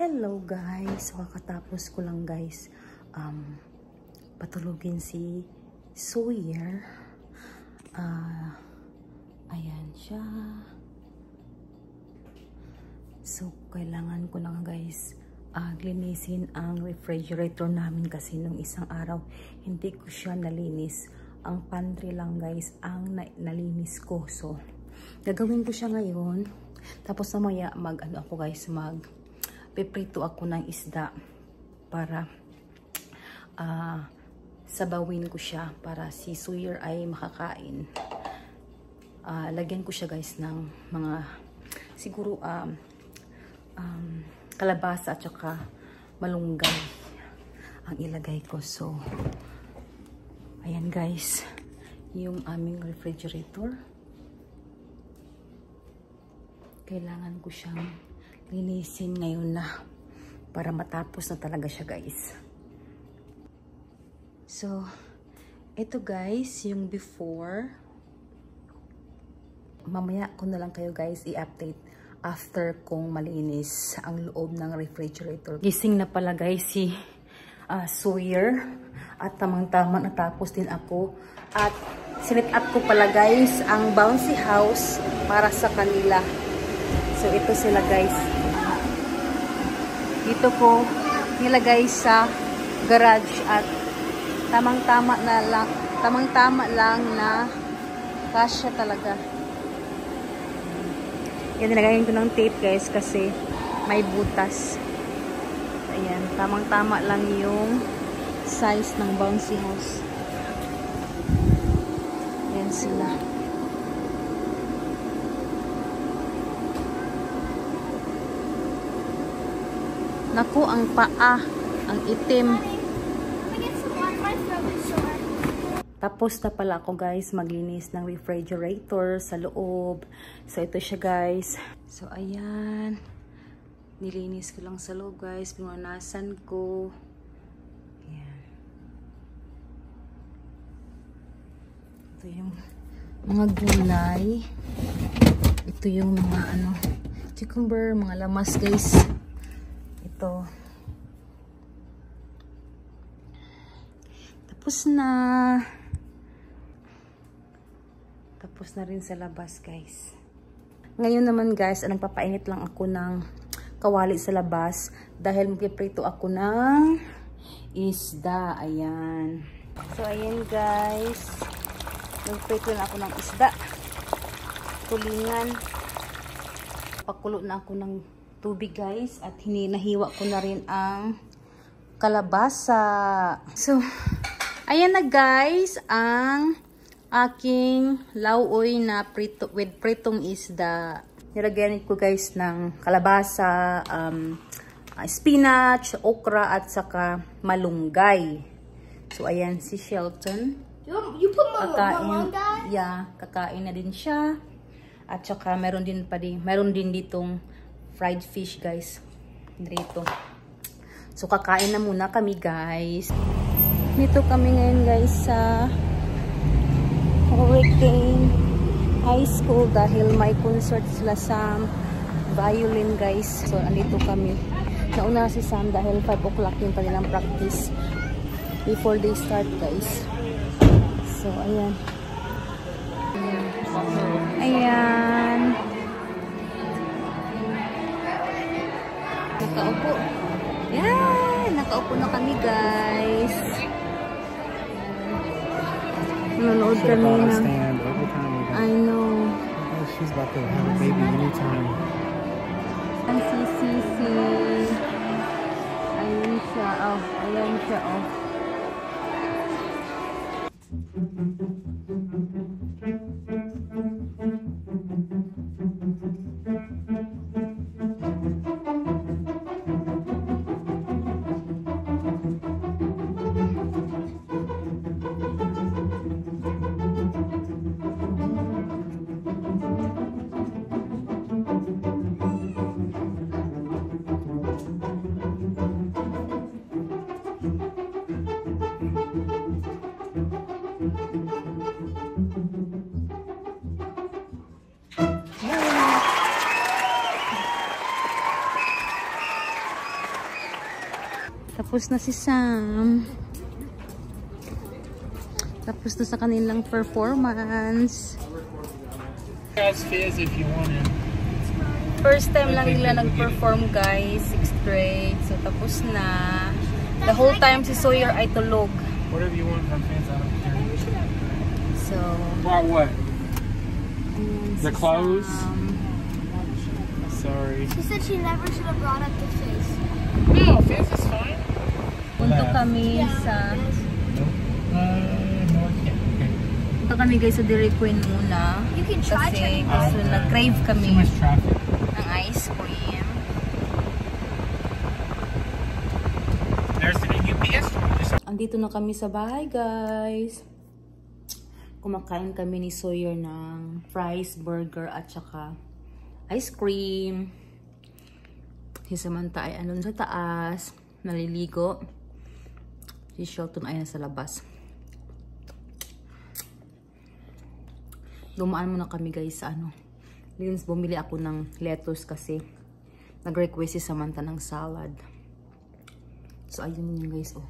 Hello guys, kakatapos ko lang guys patulugin si Sawyer. Ayan siya. So kailangan ko na guys linisin ang refrigerator namin kasi nung isang araw hindi ko siya nalinis. Ang pantry lang guys ang nalinis ko. So gagawin ko siya ngayon. Tapos mamaya ako guys piprito ako ng isda para sabawin ko siya para si Sawyer ay makakain. Lagyan ko siya guys ng mga siguro kalabasa at saka malunggay ang ilagay ko. So ayan guys yung aming refrigerator. Kailangan ko siyang linisin ngayon na para matapos na talaga siya guys. So ito guys yung before. Mamaya ko na lang kayo guys i-update after kong malinis ang loob ng refrigerator. Gising na pala guys si Sawyer at tamang-tama natapos din ako at sinit up ko pala guys ang bouncy house para sa kanila. So ito sila guys. Dito ko nilagay sa garage at tamang-tama lang na kasya talaga. Yan, nilagayin ko ng tape guys kasi may butas. Ayan, tamang-tama lang yung size ng bouncy house. Ayan sila. Naku, ang paa, ang itim. Tapos na pala ako guys maglinis ng refrigerator sa loob. So ito siya guys. So ayan. Nilinis ko lang sa loob guys. Pinunasan ko. Ayan. Ito yung mga gulay. Ito yung mga cucumber, mga lamas guys. Ito. Tapos na rin sa labas guys. Ngayon naman guys, nagpapainit lang ako ng kawali sa labas dahil magpiprito ako ng isda. Ayan. So ayan guys. Magprito na ako ng isda. Tulingan. Pakulo na ako ng tubig guys at nahiwa ko na rin ang kalabasa. So ayan na guys ang aking lauoy na prito with pritong isda. Nilagyan ko guys ng kalabasa, spinach, okra at saka malunggay. So ayan si Shelton. You put malunggay? Yeah, kakain na din siya. At saka meron din ditong fried fish guys. Dito. So kakain na muna kami guys. Dito kami ngayon guys sa Hurricane High School dahil may concert sila sa violin guys. So andito kami. Nauna si Sam dahil 5 o'clock yung kanilang practice before they start guys. So ayan. Ayan. Nakaupo. Yan! Nakaupo na kami guys. Nanonood kami ng... I know. She's about to have a baby anytime. Ang sisisi. Ayun siya. Oh, ayan siya. Oh. Tapos na si Sam. Tapos na sa kanilang performance. If you want it. First time lang nila nag-perform guys, 6th grade. So tapos na. The whole time si Sawyer ay tulog. Whatever you want from fans, I don't care. So, Brought what? The clothes? Sorry. She said she never should have brought up the face. No, fans is fine. Punto kami sa... No, I can't. Okay. Punto kami guys sa Dairy Queen muna. You can try Kasi turning gusto nag-crave Too kami much traffic. ng ice cream. There's the new UPS. Andito na kami sa bahay guys. Kumakain kami ni Sawyer ng fries, burger at saka ice cream. Si Samantha ay andun sa taas, naliligo. Si Shelton ay nasa labas. Dumaan muna kami guys sa Lins, bumili ako ng lettuce kasi nag-request si Samantha ng salad. So ayun yun guys, oh.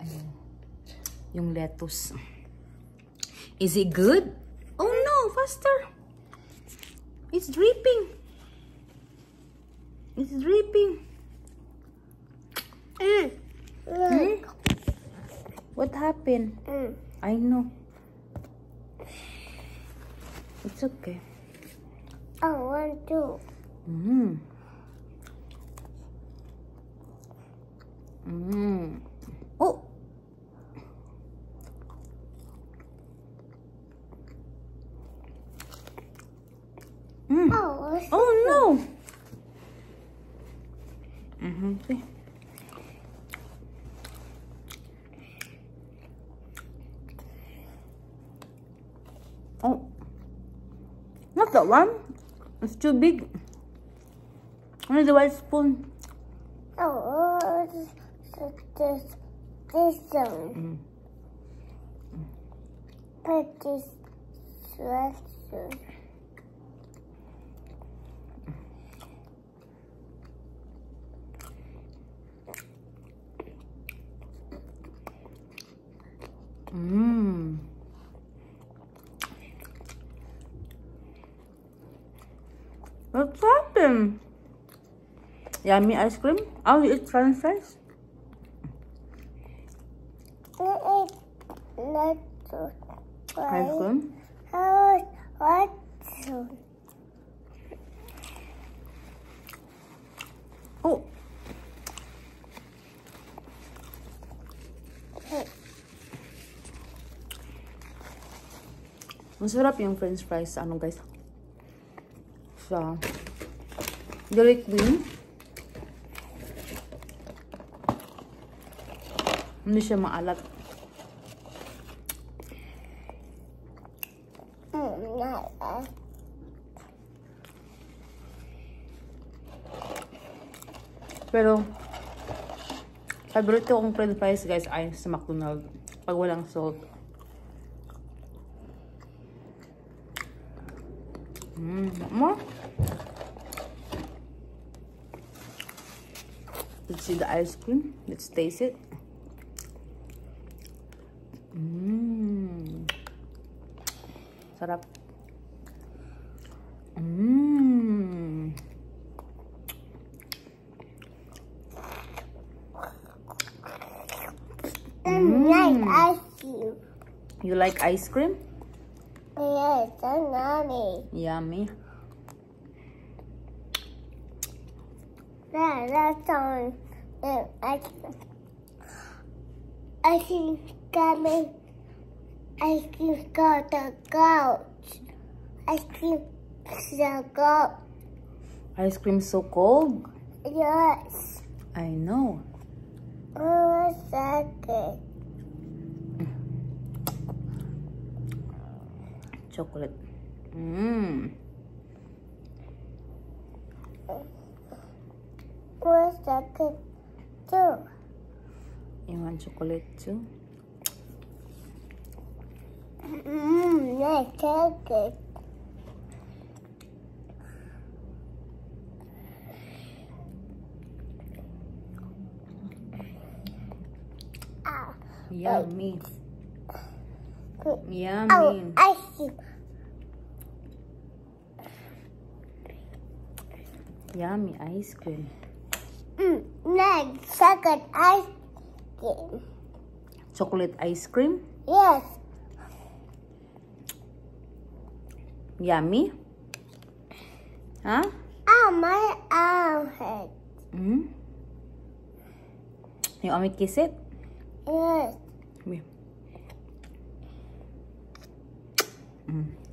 Ayun. Yung lettuce. Is it good? Oh no, faster. It's dripping. It's dripping. Hmm? What happened? I know. It's okay. I want to. Oh. Oh no. Okay. Oh. Not that one. It's too big. Only the white spoon. Oh, this one. Put this sweatshirt. What's happened? Yummy ice cream? I'll eat french fries. Ice cream? What? Oh. Masarap yung french fries sa guys. Sa Dairy Queen. Hindi siya maalat. Pero favorite kong french fries guys ay sa McDonald's pag walang salt. More? Let's see the ice cream. Let's taste it. Sarap. Like ice cream. You like ice cream? Yes, so yummy. Yummy. Yeah, that's on ice cream. Ice cream got me. Ice cream got the couch. Ice cream so cold. Ice cream so cold? Yes. I know. Oh, second. Chocolate. What's second too? You want chocolate too? That's second. Yummy. Oh, Yummy. ice cream. Yummy ice cream. Next, second ice cream. Chocolate ice cream. Yes. Yummy. Huh? Oh, my arm hurts. You want me to kiss it? Yes. Here.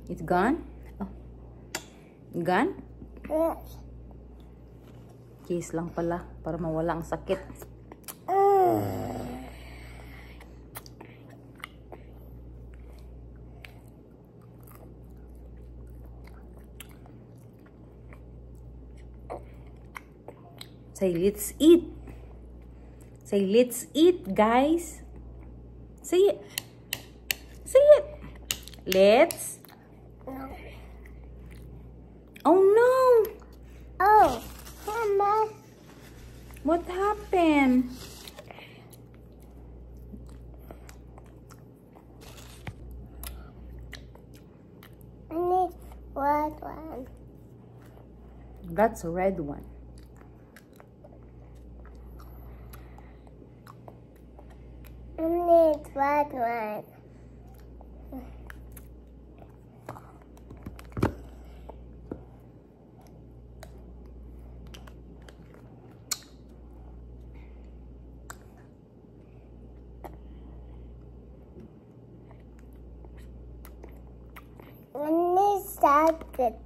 It's gone? Oh. Gone? Yes. Kiss lang pala para mawala ang sakit. Say, let's eat. Say, let's eat, guys. Say it. Say it. Let's. Oh, no. Oh, Mama. What happened? I need red one. That's a red one. I need red one. I need chocolate.